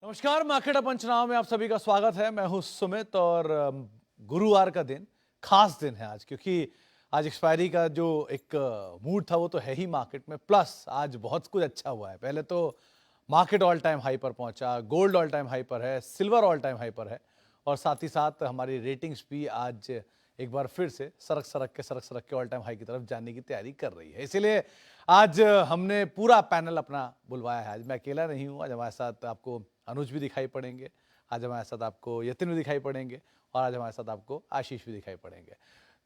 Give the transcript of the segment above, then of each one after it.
नमस्कार, मार्केट पंचनामा में आप सभी का स्वागत है। मैं हूं सुमित और गुरुवार का दिन खास दिन है आज, क्योंकि आज एक्सपायरी का जो एक मूड था वो तो है ही मार्केट में, प्लस आज बहुत कुछ अच्छा हुआ है। पहले तो मार्केट ऑल टाइम हाई पर पहुंचा, गोल्ड ऑल टाइम हाई पर है, सिल्वर ऑल टाइम हाई पर है और साथ ही साथ हमारी रेटिंग्स भी आज एक बार फिर से सरक के ऑल टाइम हाई की तरफ जाने की तैयारी कर रही है। इसीलिए आज हमने पूरा पैनल अपना बुलवाया है। आज मैं अकेला नहीं हूँ, आज हमारे साथ आपको अनुज भी दिखाई पड़ेंगे, आज हमारे साथ आपको यतिन भी दिखाई पड़ेंगे और आज हमारे साथ आपको आशीष भी दिखाई पड़ेंगे,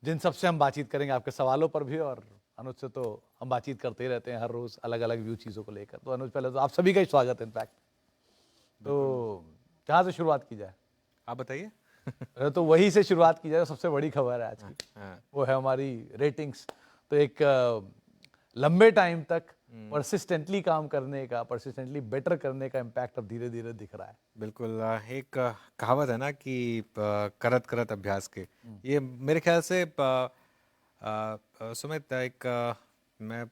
जिन सबसे हम बातचीत करेंगे आपके सवालों पर भी। और अनुज से तो हम बातचीत करते ही रहते हैं हर रोज अलग अलग व्यू चीज़ों को लेकर। तो अनुज, पहले तो आप सभी का ही स्वागत है। इनफैक्ट तो कहाँ से शुरुआत की जाए, आप बताइए। तो वही से शुरुआत की जाए, सबसे बड़ी खबर है आज की। हाँ। वो है हमारी रेटिंग्स। तो एक लंबे टाइम तक परसिस्टेंटली काम करने का, परसिस्टेंटली बेटर करने का इम्पैक्ट अब धीरे धीरे दिख रहा है। बिल्कुल। एक कहावत है ना कि करत करत अभ्यास के, ये मेरे ख्याल से सुमित एक मैं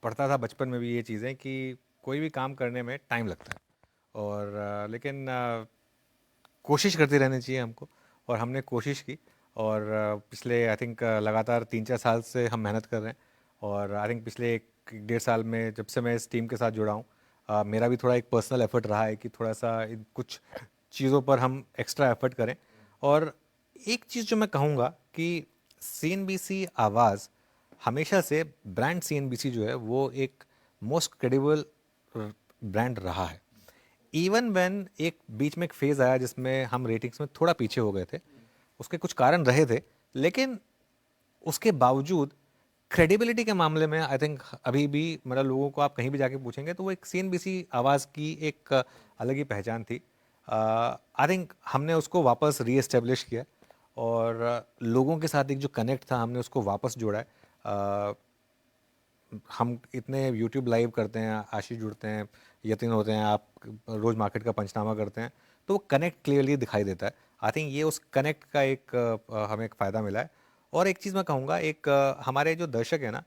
पढ़ता था बचपन में भी ये चीज़ें कि कोई भी काम करने में टाइम लगता है और लेकिन कोशिश करते रहनी चाहिए हमको। और हमने कोशिश की और पिछले आई थिंक लगातार 3-4 साल से हम मेहनत कर रहे हैं। और आई थिंक पिछले 1-1.5 साल में जब से मैं इस टीम के साथ जुड़ा हूँ, मेरा भी थोड़ा एक पर्सनल एफर्ट रहा है कि थोड़ा सा इन कुछ चीज़ों पर हम एक्स्ट्रा एफर्ट करें। और एक चीज़ जो मैं कहूँगा कि CNBC आवाज़ हमेशा से, ब्रांड CNBC जो है वो एक मोस्ट क्रेडिबल ब्रांड रहा है। इवन व्हेन एक बीच में एक फेज़ आया जिसमें हम रेटिंग्स में थोड़ा पीछे हो गए थे, उसके कुछ कारण रहे थे, लेकिन उसके बावजूद क्रेडिबिलिटी के मामले में आई थिंक अभी भी मतलब लोगों को आप कहीं भी जाके पूछेंगे तो वो एक CNBC आवाज़ की एक अलग ही पहचान थी। आई थिंक हमने उसको वापस रीएस्टेब्लिश किया और लोगों के साथ एक जो कनेक्ट था हमने उसको वापस जोड़ा है। हम इतने YouTube लाइव करते हैं, आशीष जुड़ते हैं, यतिन होते हैं, आप रोज़ मार्केट का पंचनामा करते हैं, तो वो कनेक्ट क्लियरली दिखाई देता है। आई थिंक ये उस कनेक्ट का एक हमें एक फ़ायदा मिला है। और एक चीज़ मैं कहूँगा, एक हमारे जो दर्शक है ना,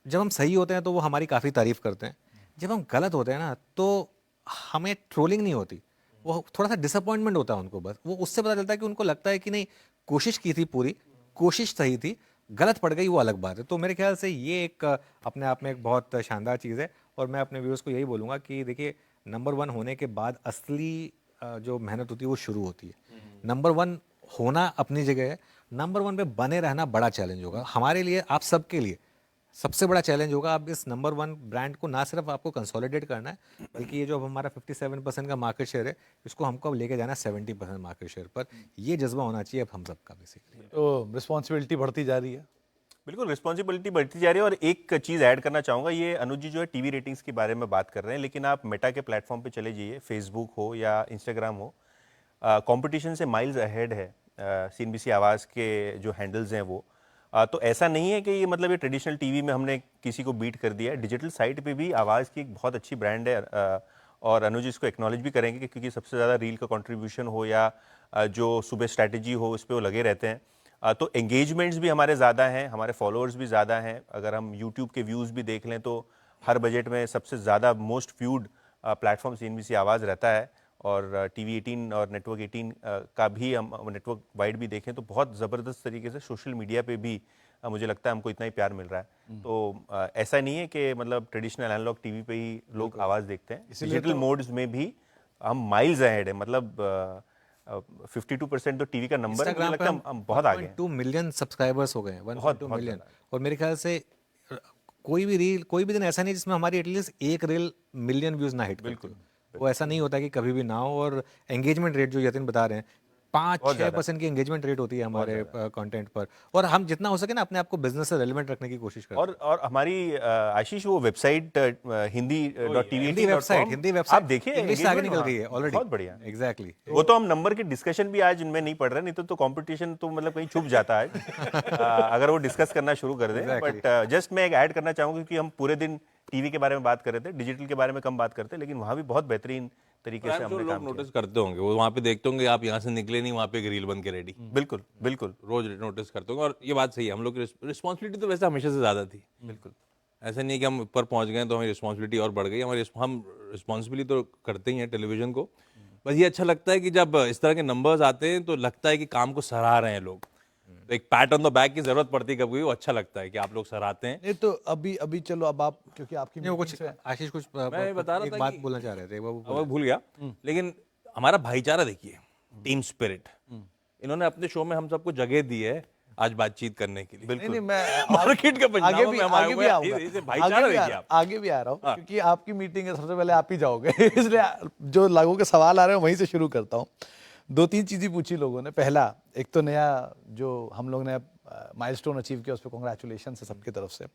जब हम सही होते हैं तो वो हमारी काफ़ी तारीफ़ करते हैं, जब हम गलत होते हैं ना तो हमें ट्रोलिंग नहीं होती, वो थोड़ा सा डिसअपॉइंटमेंट होता है उनको। बस वो उससे पता चलता है कि उनको लगता है कि नहीं, कोशिश की थी, पूरी कोशिश सही थी, गलत पड़ गई वो अलग बात है। तो मेरे ख्याल से ये एक अपने आप में एक बहुत शानदार चीज़ है। और मैं अपने व्यूअर्स को यही बोलूँगा कि देखिए, नंबर 1 होने के बाद असली जो मेहनत होती है वो शुरू होती है। नंबर 1 होना अपनी जगह है, नंबर 1 पे बने रहना बड़ा चैलेंज होगा हमारे लिए, आप सबके लिए सबसे बड़ा चैलेंज होगा। आप इस नंबर 1 ब्रांड को ना सिर्फ आपको कंसोलिडेट करना है, बल्कि ये जो अब हमारा 57% का मार्केट शेयर है, इसको हमको अब लेके जाना है 70% मार्केट शेयर पर। ये जज्बा होना चाहिए अब हम सबका बेसिकली। तो रिस्पॉन्सिबिलिटी बढ़ती जा रही है। बिल्कुल, रिस्पॉन्सिबिलिटी बढ़ती जा रही है। और एक चीज़ ऐड करना चाहूँगा, ये अनुज जी जो है टीवी रेटिंग्स के बारे में बात कर रहे हैं, लेकिन आप मेटा के प्लेटफॉर्म पे चले जाइए, फेसबुक हो या इंस्टाग्राम हो, कंपटीशन से माइल्स अहेड है CNBC आवाज़ के जो हैंडल्स हैं वो। तो ऐसा नहीं है कि ये मतलब ये ट्रेडिशनल टीवी में हमने किसी को बीट कर दिया है। डिजिटल साइट पे भी आवाज़ की एक बहुत अच्छी ब्रांड है। और अनुज इसको एक्नॉलेज भी करेंगे कि क्योंकि सबसे ज़्यादा रील का कंट्रीब्यूशन हो या जो सुबह स्ट्रैटेजी हो, उस पर वो लगे रहते हैं। तो एंगेजमेंट्स भी हमारे ज़्यादा हैं, हमारे फॉलोअर्स भी ज़्यादा हैं। अगर हम यूट्यूब के व्यूज़ भी देख लें तो हर बजट में सबसे ज़्यादा मोस्ट व्यूड प्लेटफॉर्म CNBC आवाज़ रहता है। और TV 18 और नेटवर्क 18 का भी हम नेटवर्क वाइड भी देखें तो बहुत ज़बरदस्त तरीके से सोशल मीडिया पे भी मुझे लगता है हमको इतना ही प्यार मिल रहा है। तो ऐसा नहीं है कि मतलब ट्रेडिशनल एनालॉग टीवी पे ही लोग आवाज़ देखते हैं, डिजिटल मोड्स में भी हम माइल्स अहेड है। मतलब 52% तो टीवी का नंबर है, मुझे लगता है हम बहुत आगे हैं। 1.2 मिलियन सब्सक्राइबर्स हो गए हैं, 1.2 बहुत मिलियन। ज़्यादा। और मेरे ख्याल से कोई भी रील, कोई भी दिन ऐसा नहीं जिसमें हमारी एटलीस्ट एक रील मिलियन व्यूज ना हिट करती हो। वो ऐसा नहीं होता कि कभी भी ना हो। और एंगेजमेंट रेट जो यतिन बता रहे हैं, बहुत ज़्यादा। 5-6% की एंगेजमेंट रेट होती है हमारे कंटेंट पर। और हम जितना हो सके ना अपने आप को बिजनेस से रेलेवेंट रखने की कोशिश करते हैं। और हमारी आशीष वो वेबसाइट hindi.tv18.com, हिंदी आप वेबसाइट देखिए, इंग्लिश से आगे engagement निकल वहाँ गई है ऑलरेडी। बहुत बढ़िया। एग्जैक्टली। वो तो हम नंबर के डिस्कशन भी आज इनमें नहीं पढ़ रहे, नहीं तो कंपटीशन तो मतलब कहीं छुप जाता है अगर वो डिस्कस करना शुरू कर दें। Exactly. बट जस्ट मैं एक ऐड करना चाहूँगा, क्योंकि हम पूरे दिन टीवी के बारे में बात कर रहे थे, डिजिटल के बारे में कम बात करते, लेकिन वहाँ भी बहुत बेहतरीन तरीके से हमने लोग काम नोटिस करते होंगे, वो वहाँ पे देखते होंगे आप यहाँ से निकले नहीं, वहाँ पे एक रील बन के रेडी। किया। बिल्कुल बिल्कुल रोज नोटिस करते होंगे और ये बात सही है, हम लोग की रिस्पॉन्सिबिलिटी तो वैसे हमेशा से ज्यादा थी। बिल्कुल। ऐसा नहीं है कि हम ऊपर पहुंच गए तो हमारी रिस्पॉन्सिबिलिटी और बढ़ गई। हम रिस्पॉन्सिबिलिटी तो करते ही हैं टेलीविजन को। बस ये अच्छा लगता है कि जब इस तरह के नंबर्स आते हैं तो लगता है कि काम को सराह रहे हैं लोग। तो एक पैट ऑन द बैक की जरूरत पड़ती है कभी, वो अच्छा लगता है कि आप लोग सराहते हैं। नहीं तो अभी चलो, अब आप, क्योंकि आपकी नहीं, वो कुछ meetings है। आशीष कुछ मैं बता रहा एक था बात कि- बोलना चाह रहे थे वो अब मैं भूल गया, लेकिन हमारा भाईचारा देखिए, टीम स्पिरिट, इन्होंने अपने शो में हम सबको जगह दी है आज बातचीत करने के लिए। नहीं मैं मार्केट का पंचनामा आगे भी में हम आए आगे हुए भी हैं। आऊंगा, इसे भाईचारा देखिए आप। आगे भी आ रहा हूँ, क्योंकि आपकी मीटिंग है, सबसे पहले आप ही जाओगे इसलिए जो लोगों के सवाल आ रहे हैं वहीं से शुरू करता हूँ। 2-3 चीजें पूछी लोगों ने। पहला, एक तो नया जो हम लोग ने माइलस्टोन अचीव किया, उस पर कांग्रेचुलेशन है सबकी तरफ से।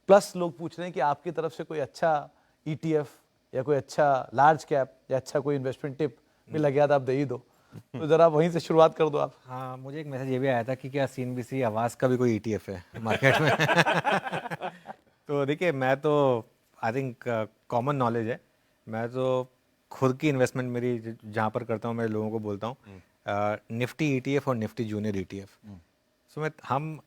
प्लस लोग पूछ रहे हैं कि आपकी तरफ से कोई अच्छा ETF या कोई अच्छा लार्ज कैप या अच्छा कोई इन्वेस्टमेंट टिप मिल गया तो आप दे ही दो। तो जरा वहीं से शुरुआत कर दो आप। हाँ, मुझे एक मैसेज ये भी आया था कि क्या CNBC आवाज़ का भी कोई ETF है मार्केट में तो देखिए, मैं तो आई थिंक कॉमन नॉलेज है, मैं तो खुद की इन्वेस्टमेंट मेरी जहाँ पर करता हूँ, मैं लोगों को बोलता हूँ निफ्टी ETF और निफ्टी जूनियर ETF। सो हम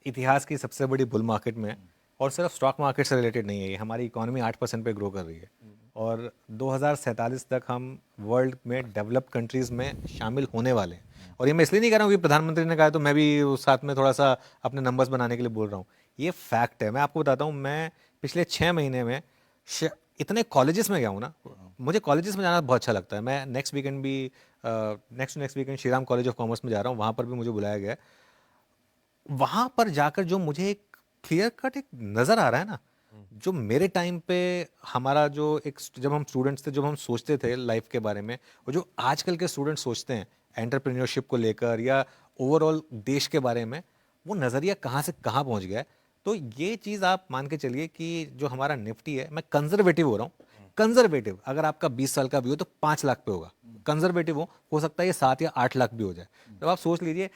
इतिहास की सबसे बड़ी बुल मार्केट में हैं, और सिर्फ स्टॉक मार्केट से रिलेटेड नहीं है ये, हमारी इकोनॉमी 8% पे ग्रो कर रही है, और 2047 तक हम वर्ल्ड में डेवलप्ड कंट्रीज़ में शामिल होने वाले हैं। और ये मैं इसलिए नहीं कह रहा हूँ कि प्रधानमंत्री ने कहा तो मैं भी उस साथ में थोड़ा सा अपने नंबर्स बनाने के लिए बोल रहा हूँ, ये फैक्ट है। मैं आपको बताता हूँ, मैं पिछले 6 महीने में इतने कॉलेजेस में गया हूँ ना, मुझे कॉलेजेस में जाना बहुत अच्छा लगता है। मैं नेक्स्ट वीकेंड भी next weekend Shriram college of commerce में जा रहा हूँ, वहाँ पर भी मुझे बुलाया गया है। वहाँ पर जाकर जो मुझे एक क्लियर कट एक नज़र आ रहा है ना, जो मेरे टाइम पे हमारा जो एक जब हम स्टूडेंट्स थे, जब हम सोचते थे लाइफ के बारे में, और जो आजकल के स्टूडेंट्स सोचते हैं एंटरप्रेन्योरशिप को लेकर या ओवरऑल देश के बारे में, वो नज़रिया कहाँ से कहाँ पहुँच गया है। तो ये चीज़ आप मान के चलिए कि जो हमारा निफ्टी है, मैं कंजर्वेटिव हो रहा हूँ, कंजर्वेटिव, अगर आपका 20 साल का व्यू है तो 5 लाख पे होगा, कंजर्वेटिव हो सकता है ये 7 या 8 लाख भी हो जाए। तो आप सोच लीजिए,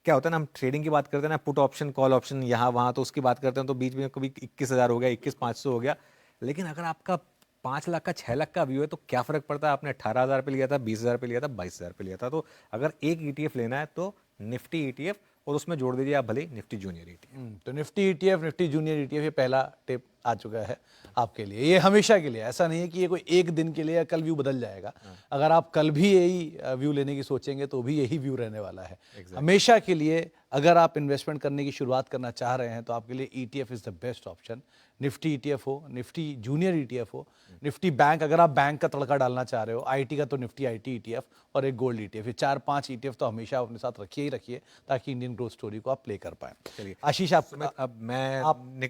क्या होता है ना, हम ट्रेडिंग की बात करते हैं ना, पुट ऑप्शन कॉल ऑप्शन यहाँ वहाँ, तो उसकी बात करते हैं तो बीच में कभी 21,000 हो गया, 21,500 हो गया। लेकिन अगर आपका 5 लाख का 6 लाख का व्यू है तो क्या फ़र्क पड़ता है, आपने 18,000 पे लिया था, 20,000 पे लिया था, 22,000 पे लिया था। तो अगर एक ETF लेना है तो निफ्टी ETF, और उसमें जोड़ दीजिए आप भले निफ्टी जूनियर ETF। तो Nifty ETF, Nifty junior ETF, ये पहला टिप आ चुका है आपके लिए। ये हमेशा के लिए, ऐसा नहीं है कि ये कोई एक दिन के लिए या कल व्यू बदल जाएगा। अगर आप कल भी यही व्यू लेने की सोचेंगे तो भी यही व्यू रहने वाला है हमेशा के लिए। अगर आप इन्वेस्टमेंट करने की शुरुआत करना चाह रहे हैं तो आपके लिए ETF is the best option. Nifty ETF हो, निफ्टी जूनियर ETF हो, निफ्टी बैंक, अगर आप बैंक का तड़का डालना चाह रहे हो, IT का तो निफ्टी IT ETF और एक गोल्ड ETF। ये 4-5 ETF तो हमेशा अपने साथ रखिए ही रखिए, ताकि इंडियन ग्रोथ स्टोरी को आप प्ले कर पाएं। चलिए आशीष, आप अब मैं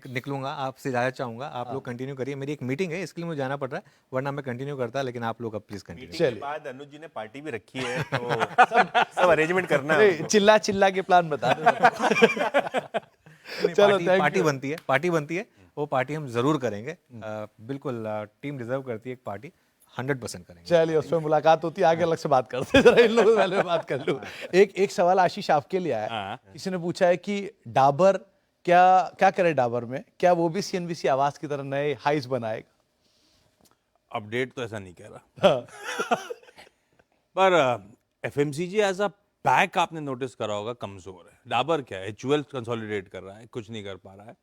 निकलूंगा, आपसे ज़्यादा चाहूँगा, आप लोग कंटिन्यू करिए, मेरी एक मीटिंग है इसके लिए मुझे जाना पड़ रहा है, वरना मैं कंटिन्यू करता, लेकिन आप लोग अब प्लीज़ कंटिन्यू। मीटिंग के बाद अनुज जी ने पार्टी भी रखी है, तो सब अरेंजमेंट करना है हमको। चिल्ला चिल्ला के प्लान बता दो। चलो, thank पार्टी you. बनती है, वो पार्टी हम जरूर करेंगे। बिल्कुल, टीम डिजर्व करती है एक पार्टी, 100% करेंगे। चलिए, उसमें मुलाकात होती है, आगे अलग से बात करते हैं। जरा इन लोगों से पहले बात कर लूं। एक सवाल आशीष आपके लिए आया। किसी ने पूछा है कि डाबर क्या करे, डाबर में क्या वो भी CNBC आवाज की तरह नए हाइज बनाएगा? अपडेट तो ऐसा नहीं कह रहा पर FMCG एज अ पैक आपने नोटिस करा होगा कमजोर है। डाबर क्या है, HUL कंसोलिडेट कर रहा है, कुछ नहीं कर पा रहा है।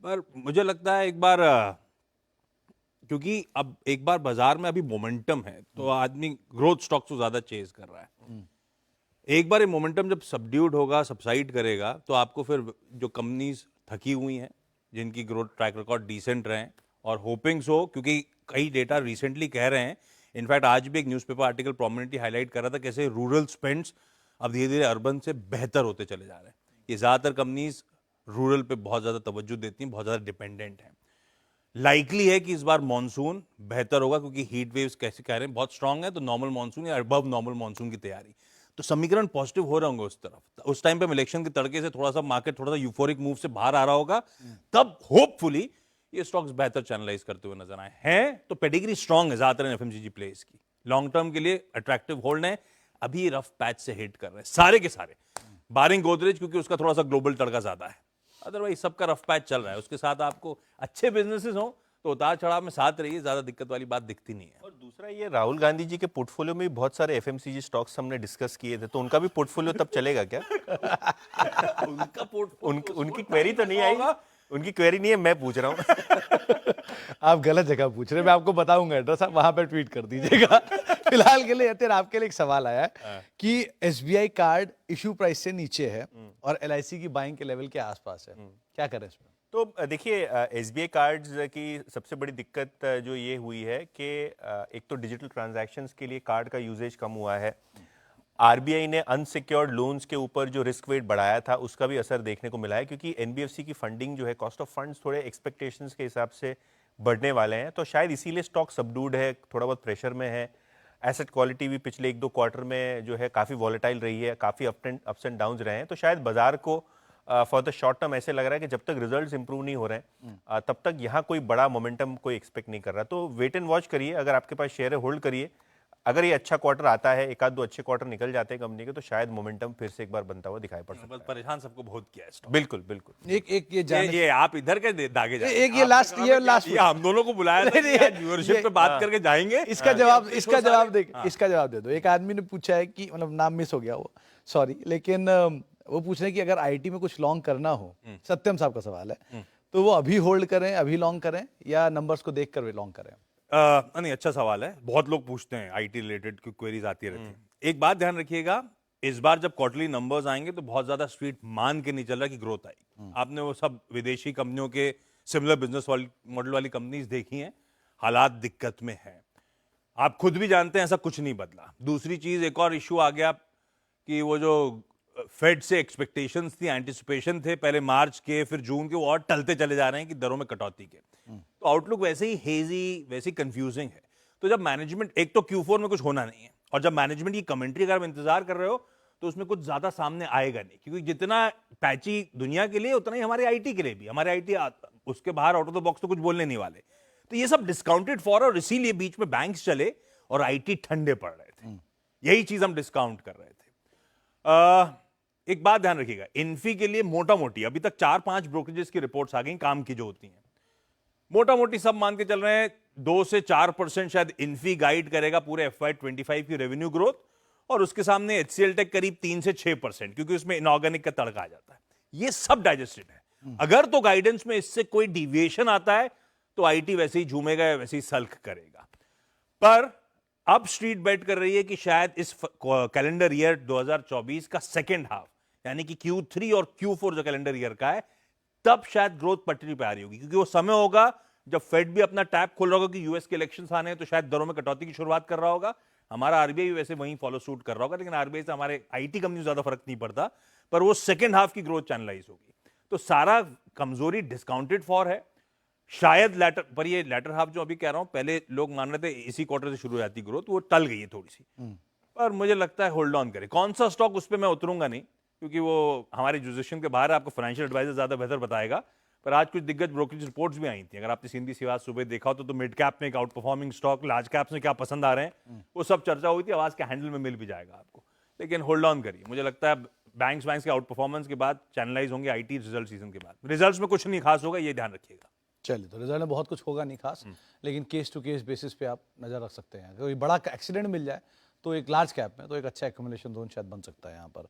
पर मुझे लगता है एक बार क्योंकि अब एक बार बाजार में अभी मोमेंटम है तो आदमी ग्रोथ स्टॉक्स को ज्यादा चेज कर रहा है। एक बार ये मोमेंटम जब सबड्यूड होगा, सबसाइड करेगा, तो आपको फिर जो कंपनीज थकी हुई हैं, जिनकी ग्रोथ ट्रैक रिकॉर्ड डिसेंट रहे, और होपिंग्स हो, क्योंकि कई डेटा रिसेंटली कह रहे हैं, इनफैक्ट आज भी एक न्यूज़पेपर आर्टिकल प्रोमिनेंटली हाईलाइट कर रहा था कैसे रूरल स्पेंड्स अब धीरे धीरे अर्बन से बेहतर होते चले जा रहे हैं। ये ज़्यादातर कंपनीज रूरल पे बहुत ज़्यादा तवज्जो देती हैं, बहुत ज़्यादा डिपेंडेंट हैं। लाइकली है कि इस बार मॉनसून बेहतर होगा, क्योंकि हीट वेव्स कैसे कह रहे हैं बहुत स्ट्रांग है, तो नॉर्मल मॉनसून या अबव नॉर्मल मॉनसून की तैयारी, तो समीकरण पॉजिटिव हो रहे होंगे उस तरफ। उस टाइम पे इलेक्शन के तड़के से थोड़ा सा मार्केट थोड़ा सा यूफोरिक मूव से बाहर आ रहा होगा, तब होपफुली ये स्टॉक्स बेहतर चैनलाइज करते हुए नजर आए हैं। तो पेडिग्री स्ट्रांग है ज्यादातर FMCG प्लेस की, लॉन्ग टर्म के लिए अट्रैक्टिव होल्ड है। अभी ये रफ पैच से हिट कर रहे हैं सारे के सारे, बारिंग गोदरेज, क्योंकि उसका थोड़ा सा ग्लोबल तड़का ज्यादा है। अदरवाइज सबका रफ पैच चल रहा है। उसके साथ आपको अच्छे बिजनेसेस हो तो उतार चढ़ाव में साथ रहिए, ज्यादा दिक्कत वाली बात दिखती नहीं है। और दूसरा, ये राहुल गांधी जी के पोर्टफोलियो में भी बहुत सारे FMCG स्टॉक्स हमने डिस्कस किए थे, तो उनका भी पोर्टफोलियो तब चलेगा क्या? उनका पोर्टफोलियो उनकी क्वेरी तो नहीं आई, उनकी क्वेरी नहीं है, मैं पूछ रहा हूँ। आप गलत जगह पूछ रहे हैं, मैं आपको बताऊंगा एड्रेस, आप वहां पे ट्वीट कर दीजिएगा। फिलहाल के लिए यतिन, आपके लिए एक सवाल आया है कि एसबीआई कार्ड इशू प्राइस से नीचे है और एलआईसी की बाइंग के लेवल के आसपास है, क्या करें इसमें? तो देखिए, एसबीआई कार्ड्स की सबसे बड़ी दिक्कत जो ये हुई है कि एक तो डिजिटल ट्रांजैक्शंस के लिए कार्ड का यूजेज कम हुआ है। आरबीआई ने अनसिक्योर्ड लोन्स के ऊपर जो रिस्क वेट बढ़ाया था उसका भी असर देखने को मिला है, क्योंकि एनबीएफसी की फंडिंग जो है, कॉस्ट ऑफ फंड्स थोड़े एक्सपेक्टेशंस के हिसाब से बढ़ने वाले हैं, तो शायद इसीलिए स्टॉक सबडूड है, थोड़ा बहुत प्रेशर में है। एसेट क्वालिटी भी पिछले 1-2 क्वार्टर में जो है काफ़ी वॉलेटाइल रही है, काफ़ी अप्स एंड डाउन्स रहे हैं, तो शायद बाजार को फॉर द शॉर्ट टर्म ऐसे लग रहा है कि जब तक रिजल्ट्स इंप्रूव नहीं हो रहे हैं तब तक यहाँ कोई बड़ा मोमेंटम कोई एक्सपेक्ट नहीं कर रहा। तो वेट एंड वॉच करिए, अगर आपके पास शेयर है होल्ड करिए। अगर ये अच्छा क्वार्टर आता है, एक आध दो अच्छे क्वार्टर निकल जाते हैं कंपनी के, तो शायद मोमेंटम फिर से एक बार बनता हुआ दिखाई पड़ सकता बस परेशान सबको बहुत किया है स्टॉक। है। बिल्कुल बिल्कुल। एक ये जाने ये आप इधर के दागे जा रहे हैं। एक ये लास्ट ये हम दोनों को बुलाया था कि आज व्यूअरशिप पे बात करके जाएंगे। इसका जवाब दे दो। एक आदमी ने पूछा है कि, मतलब नाम मिस हो गया वो, सॉरी, लेकिन वो पूछ रहे हैं कि अगर आईटी में कुछ लॉन्ग करना हो, सत्यम साहब का सवाल है, तो वो अभी होल्ड करें, अभी लॉन्ग करें, या नंबर्स को देखकर वे लॉन्ग करें? नहीं, अच्छा सवाल है, बहुत लोग पूछते हैं, आईटी रिलेटेड क्वेरीज आती रहती हैं। एक बात ध्यान रखिएगा, इस बार जब क्वार्टरली नंबर्स आएंगे तो बहुत ज्यादा स्ट्रीट मान के नहीं चल रहा कि ग्रोथ आएगी। आपने वो सब विदेशी कंपनियों के सिमिलर बिजनेस मॉडल वाली कंपनीज देखी हैं, हालात दिक्कत में है, आप खुद भी जानते हैं, ऐसा कुछ नहीं बदला। दूसरी चीज, एक और इशू आ गया कि वो जो फेड से एक्सपेक्टेशंस थी, एंटिसिपेशन थे पहले मार्च के, फिर जून के, वो और टलते चले जा रहे हैं कि दरों में कटौती के। तो आउटलुक वैसे ही हेजी, वैसे ही कंफ्यूजिंग है। तो जब मैनेजमेंट, एक तो Q4 में कुछ होना नहीं है, और जब मैनेजमेंट की कमेंट्री अगर आप इंतजार कर रहे हो तो उसमें कुछ ज्यादा सामने आएगा नहीं, क्योंकि जितना पैची दुनिया के लिए उतना ही हमारे आईटी के लिए भी। हमारे आईटी उसके बाहर आउट ऑफ द बॉक्स तो कुछ बोलने नहीं वाले। तो ये सब डिस्काउंटेड फॉर, और इसीलिए बीच में बैंक्स चले और आईटी ठंडे पड़ रहे थे। यही चीज हम डिस्काउंट कर रहे थे। एक बात ध्यान रखिएगा, इन्फी के लिए मोटा मोटी अभी तक 4-5 ब्रोकरेजेस की रिपोर्ट्स आ गई काम की जो होती हैं, मोटा मोटी सब मान के चल रहे हैं 2 से 4% शायद इन्फी गाइड करेगा पूरे FY25 की रेवेन्यू ग्रोथ, और उसके सामने HCL टेक करीब 3 से 6%, क्योंकि उसमें इनऑर्गेनिक का तड़का आ जाता है। ये सब डाइजेस्टेड है। अगर तो गाइडेंस में इससे कोई डिविएशन आता है तो आईटी वैसे ही झूमेगा, वैसे ही सल्क करेगा। पर अब स्ट्रीट बेट कर रही है कि शायद इस कैलेंडर ईयर 2024 का सेकेंड हाफ, यानी कि Q3 और Q4 जो कैलेंडर ईयर का है, तब शायद ग्रोथ पटरी पे आ रही होगी, क्योंकि वो समय होगा जब फेड भी अपना टैप खोल रहा होगा कि यूएस के इलेक्शंस आने हैं, तो शायद दरों में कटौती की शुरुआत कर रहा होगा। हमारा आरबीआई वैसे वहीं फॉलो सूट कर रहा होगा, लेकिन आरबीआई से हमारे आईटी कंपनी ज्यादा फर्क नहीं पड़ता, पर वो सेकेंड हाफ की ग्रोथ चैनलाइज होगी। तो सारा कमजोरी डिस्काउंटेड फॉर है, शायद लेटर पर, ये लेटर हाफ जो अभी कह रहा हूं, पहले लोग मान रहे थे इसी क्वार्टर से शुरू हो जाती ग्रोथ, वो टल गई है थोड़ी सी। पर मुझे लगता है होल्ड ऑन करें। कौन सा स्टॉक, उस पर मैं उतरूंगा नहीं, क्योंकि वो हमारे जुरिस्डिक्शन के बाहर है, आपको फाइनेंशियल एडवाइजर ज्यादा बेहतर बताएगा। पर आज कुछ दिग्गज ब्रोकरेज रिपोर्ट्स भी आई थी, अगर आपने सिंधी सिवास सुबह देखा हो तो मिड कैप में एक out performing stock, large caps में क्या पसंद आ रहे हैं, वो सब चर्चा हुई थी, आवाज के हैंडल में मिल भी जाएगा आपको। लेकिन होल्ड ऑन करिए, मुझे लगता है बैंक्स के आउट परफॉर्मेंस के बाद चैनलाइज होंगे आईटी रिजल्ट सीजन के बाद। रिजल्ट्स में कुछ नहीं खास होगा, ये ध्यान रखिएगा। चलिए, तो रिजल्ट में बहुत कुछ होगा नहीं खास, लेकिन केस टू केस बेसिस पे आप नजर रख सकते हैं। कोई बड़ा एक्सीडेंट मिल जाए तो एक लार्ज कैप में तो एक अच्छा एक्यूमुलेशन जोन शायद बन सकता है यहाँ पर।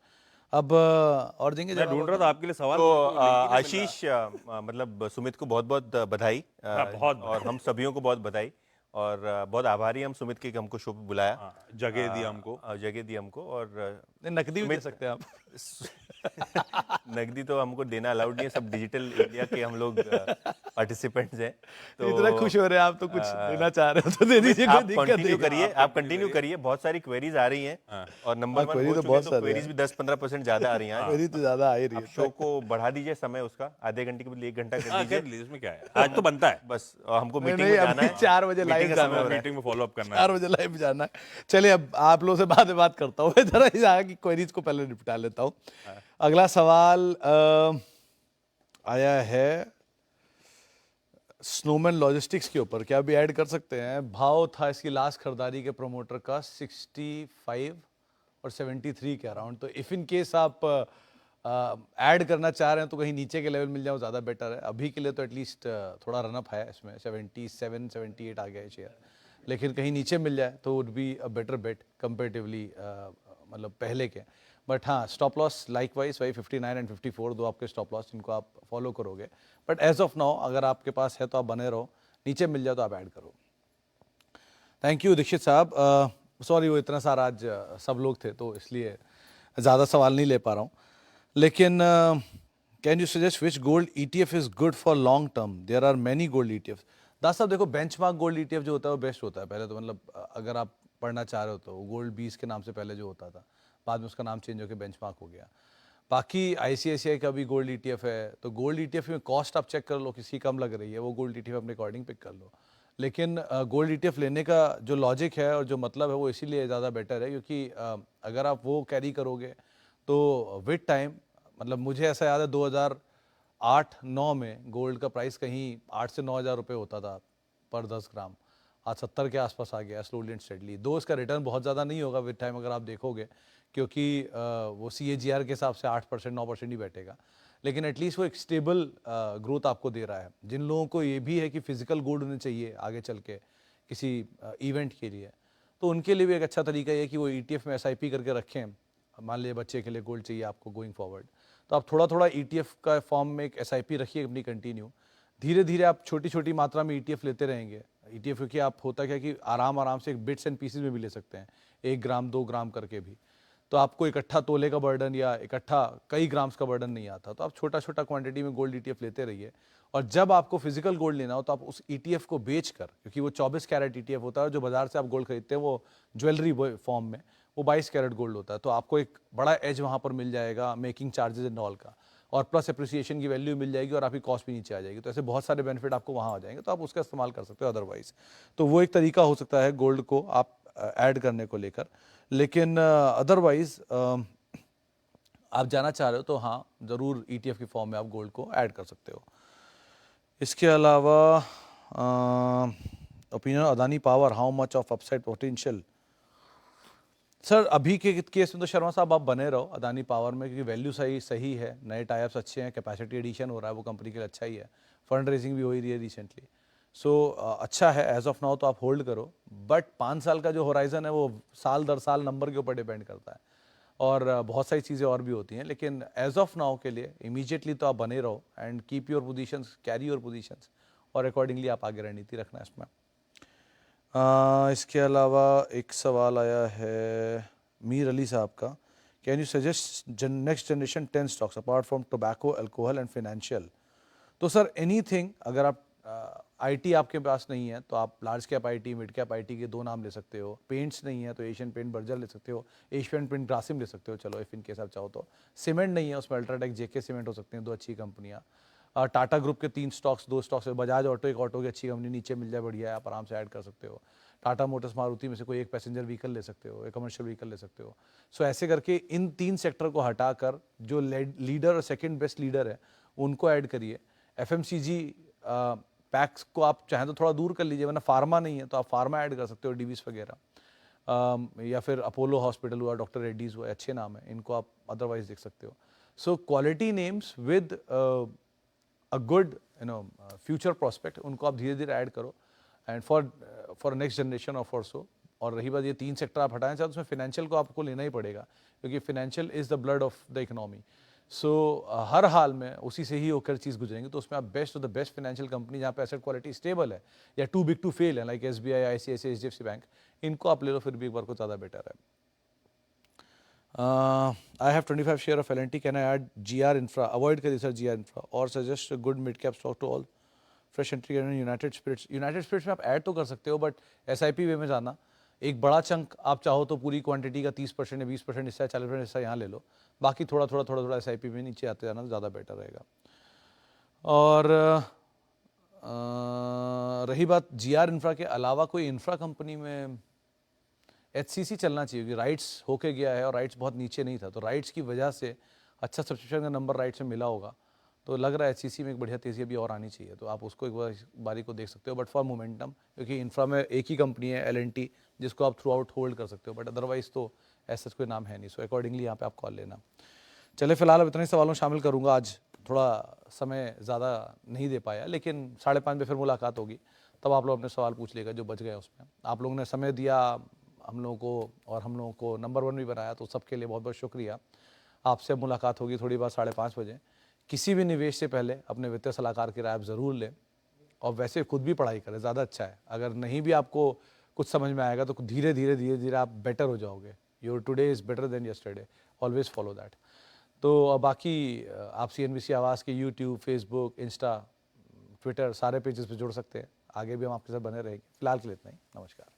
अब और देंगे मैं ढूंढ रहा था आपके लिए सवाल, तो तो आशीष, मतलब सुमित को बहुत बहुत बधाई, बहुत और हम सभियों को बहुत बधाई, और बहुत आभारी हम सुमित के कि हमको शो पे बुलाया, जगह दी हमको, जगह दी हमको। और नकदी भी दे सकते हैं आप। नकदी तो हमको देना अलाउड नहीं है, सब डिजिटल इंडिया के हम लोग पार्टिसिपेंट्स हैं। तो इतना खुश हो रहे हैं आप, तो कुछ देना चाह रहे हो तो दे दीजिए, कोई आप दिक्कत कंटिन्यू नहीं। करिए, आप कंटिन्यू करिए, बहुत सारी क्वेरीज आ रही हैं, और नंबर 1 query हो तो चुके बहुत हैं, तो सारे क्वेरीज भी 10-15% ज्यादा आ रही हैं। मेरी तो ज्यादा आ ही रही आप है। शो को बढ़ा दीजिए समय उसका, आधे घंटे के बदले 1 घंटा कर दीजिए। इसमें क्या है, आज तो बनता है, बस हमको मीटिंग नहीं, में जाना अभी है, 4 बजे मीटिंग लाइव का जाना समय हो है, रहा है। मीटिंग में फॉलो अप करना है। 4 बजे लाइव जाना है। चलिए, अब आप लोगों से बाद में बात करता हूँ, जरा इस आगे की क्वेरीज को पहले निपटा लेता हूँ। अगला सवाल आया है स्नोमैन लॉजिस्टिक्स के ऊपर, क्या अभी ऐड कर सकते हैं? भाव था इसकी लास्ट खरीदारी के प्रमोटर का 65 और 73 के अराउंड, तो इफ इन केस आप ऐड करना चाह रहे हैं तो कहीं नीचे के लेवल मिल जाओ, ज़्यादा बेटर है। अभी के लिए तो एटलीस्ट थोड़ा रनअप है इसमें, 77-78 आ गया है शेयर, लेकिन कहीं नीचे मिल जाए तो would be a better bet comparatively, मतलब पहले के। बट हाँ, स्टॉप लॉस लाइक वाइज वही 59 एंड 54 दो आपके स्टॉप लॉस, जिनको आप फॉलो करोगे। बट एज ऑफ नाउ अगर आपके पास है तो आप बने रहो, नीचे मिल जाए तो आप ऐड करो। थैंक यू दीक्षित साहब। सॉरी वो इतना सारा आज सब लोग थे तो इसलिए ज़्यादा सवाल नहीं ले पा रहा हूँ, लेकिन can you suggest which gold ETF is good for long term? There are many gold ETFs। Das साहब देखो, बेंचमार्क गोल्ड ETF जो होता है वो बेस्ट होता है। पहले तो मतलब अगर आप पढ़ना चाह रहे हो तो गोल्ड 20 के नाम से पहले जो होता था, बाद में उसका नाम चेंज होकर बेंचमार्क हो गया। बाकी ICICI का भी गोल्ड ETF है, तो गोल्ड ETF में कॉस्ट आप चेक कर लो, किसी कम लग रही है वो गोल्ड ETF अपने अकॉर्डिंग पिक कर लो। लेकिन गोल्ड ETF लेने का जो लॉजिक है और जो मतलब है वो इसीलिए ज़्यादा बेटर है क्योंकि अगर आप वो कैरी करोगे तो विद टाइम, मतलब मुझे ऐसा याद है 2008-9 में गोल्ड का प्राइस कहीं 8 से 9 हज़ार रुपये होता था पर 10 ग्राम। आज 70 के आसपास आ गया स्लोली एंड स्टेडली। दो इसका रिटर्न बहुत ज़्यादा नहीं होगा विद टाइम अगर आप देखोगे, क्योंकि वो CAGR के हिसाब से 8% 9% ही बैठेगा, लेकिन एटलीस्ट वो एक स्टेबल ग्रोथ आपको दे रहा है। जिन लोगों को ये भी है कि फिजिकल गोल्ड होने चाहिए आगे चल के किसी इवेंट के लिए, तो उनके लिए भी एक अच्छा तरीका ये है कि वो ETF में SIP करके रखें। मान लीजिए बच्चे के लिए गोल्ड चाहिए आपको गोइंग फॉरवर्ड, तो आप थोड़ा थोड़ा ETF का फॉर्म में एक SIP रखिए अपनी कंटिन्यू। धीरे धीरे आप छोटी छोटी मात्रा में ETF लेते रहेंगे। ETF क्योंकि आप होता क्या कि आराम से एक बिट्स एंड पीसेस में भी ले सकते हैं, 1 ग्राम 2 ग्राम करके भी, तो आपको इकट्ठा तोले का बर्डन या इकट्ठा कई ग्राम्स का बर्डन नहीं आता। तो आप छोटा छोटा क्वांटिटी में गोल्ड ETF लेते रहिए, और जब आपको फिजिकल गोल्ड लेना हो तो आप उस ETF को बेच कर, क्योंकि वो 24 कैरेट ETF होता है, जो बाजार से आप गोल्ड खरीदते हैं वो ज्वेलरी फॉर्म में वो 22 कैरेट गोल्ड होता है, तो आपको एक बड़ा एज वहाँ पर मिल जाएगा मेकिंग चार्जेस एंड ऑल का, और प्लस अप्रिसिएशन की वैल्यू मिल जाएगी और आपकी कॉस्ट भी नीचे आ जाएगी। तो ऐसे बहुत सारे बेनिफिट आपको वहाँ आ जाएंगे, तो आप उसका इस्तेमाल कर सकते हो अदरवाइज। तो वो एक तरीका हो सकता है गोल्ड को आप ऐड करने को लेकर। लेकिन अदरवाइज आप जाना चाह रहे हो तो हाँ, ज़रूर ETF की फॉर्म में आप गोल्ड को ऐड कर सकते हो। इसके अलावा opinion Adani power, how much of upside potential? Sir अभी के केस में तो शर्मा साहब आप बने रहो अदानी पावर में, क्योंकि वैल्यू सही है, नए टाइप्स अच्छे हैं, कैपेसिटी एडिशन हो रहा है, वो कंपनी के लिए अच्छा ही है, फंड रेजिंग भी हो ही रही है रिसेंटली। सो अच्छा है एज ऑफ नाउ, तो आप होल्ड करो। बट 5 साल का जो होराइजन है वो साल दर साल नंबर के ऊपर डिपेंड करता है, और बहुत सारी चीज़ें और भी होती हैं, लेकिन एज ऑफ नाउ के लिए इमीडिएटली तो आप बने रहो and keep your positions, carry your positions, और अकॉर्डिंगली आप आगे रणनीति रखना है इसमें। इसके अलावा एक सवाल आया है मीर अली साहब का, can you suggest next generation 10 stocks apart from tobacco, alcohol and financial? तो सर एनीथिंग, अगर आप IT आपके पास नहीं है तो आप large cap IT, mid cap IT के 2 नाम ले सकते हो। पेंट्स नहीं है तो एशियन पेंट बर्जर ले सकते हो, एशियन पेंट ग्रासिम ले सकते हो, चलो इफ इन केस आप चाहो तो। सीमेंट नहीं है उसमें अल्ट्राटेक, JK सीमेंट हो सकते हैं, 2 अच्छी कंपनियाँ। टाटा ग्रुप के 3 स्टॉक्स, 2 स्टॉक्स है, बजाज ऑटो, एक ऑटो की अच्छी कंपनी नीचे मिल जाए बढ़िया है, आप आराम से ऐड कर सकते हो। टाटा मोटर्स मारुति में से कोई एक पैसेंजर व्हीकल ले सकते हो, एक कमर्शियल व्हीकल ले सकते हो। सो ऐसे करके इन 3 सेक्टर को हटाकर जो लीडर और सेकंड बेस्ट लीडर है उनको ऐड करिए। FMCG पैक्स को आप चाहें तो थोड़ा दूर कर लीजिए, वरना फार्मा नहीं है तो आप फार्मा ऐड कर सकते हो, DVs वगैरह, या फिर अपोलो हॉस्पिटल हुआ, डॉक्टर रेड्डीज हुआ, अच्छे नाम है, इनको आप अदरवाइज देख सकते हो। So quality names with a good future prospect, उनको आप धीरे धीरे ऐड करो and for next generation of so. और रही बात ये 3 सेक्टर आप हटाना चाहते हो, उसमें फाइनेंशियल को आपको लेना ही पड़ेगा, क्योंकि financial is the blood of the economy. So हर हाल में उसी से ही होकर चीज़ गुजरेंगे, तो उसमें आप best of the best financial company जहाँ पे एसेट क्वालिटी स्टेबल है या टू बिग टू फेल है, like SBI, ICICI, HDFC bank, इनको आप ले लो, फिर भी एक बार को ज़्यादा बेटर है। I have 25 share of L&T, can I add GR Infra? Avoid करिए सर GR Infra, और suggest a good mid cap stock to all. Fresh entry करना यूनाइटेड स्पिरिट्स में आप ऐड तो कर सकते हो, बट SIP वे में जाना, एक बड़ा चंक आप चाहो तो पूरी क्वांटिटी का 30% या 20% हिस्सा, 40% हिस्सा यहाँ ले लो, बाकी थोड़ा थोड़ा SIP में नीचे आते जाना ज़्यादा बेटर रहेगा। और रही बात GR इंफ्रा के अलावा कोई इंफ्रा कंपनी में HCC चलना चाहिए, क्योंकि राइट्स होके गया है और राइट्स बहुत नीचे नहीं था, तो राइट्स की वजह से अच्छा सब्सक्रिप्शन का नंबर राइट्स में मिला होगा, तो लग रहा है HCC में एक बढ़िया तेज़ी अभी और आनी चाहिए, तो आप उसको एक बारी को देख सकते हो। बट फॉर मोमेंटम, क्योंकि इंफ्रा में एक ही कंपनी है L&T जिसको आप थ्रू आउट होल्ड कर सकते हो, बट अदरवाइज तो ऐसा कोई नाम है नहीं, सो अकॉर्डिंगली यहाँ पे आप कॉल लेना। चले फिलहाल अब इतने सवालों शामिल करूँगा, आज थोड़ा समय ज़्यादा नहीं दे पाया, लेकिन 5:30 पे फिर मुलाकात होगी, तब आप लोग अपने सवाल पूछ लेगा जो बच गए उसमें। आप लोगों ने समय दिया, हम लोगों को और हम लोगों को नंबर 1 भी बनाया, तो सबके लिए बहुत बहुत शुक्रिया। आपसे मुलाकात होगी थोड़ी बार 5:30 बजे। किसी भी निवेश से पहले अपने वित्तीय सलाहकार की राय आप ज़रूर लें, और वैसे खुद भी पढ़ाई करें, ज़्यादा अच्छा है। अगर नहीं भी आपको कुछ समझ में आएगा तो धीरे धीरे आप बेटर हो जाओगे। Your today is better than yesterday, always follow that. तो बाकी आप CNBC आवाज़ के यूट्यूब, फेसबुक, इंस्टा, ट्विटर सारे पेजेस पे जुड़ सकते हैं। आगे भी हम आपके साथ बने रहेंगे। फिलहाल के लिए इतना ही। नमस्कार।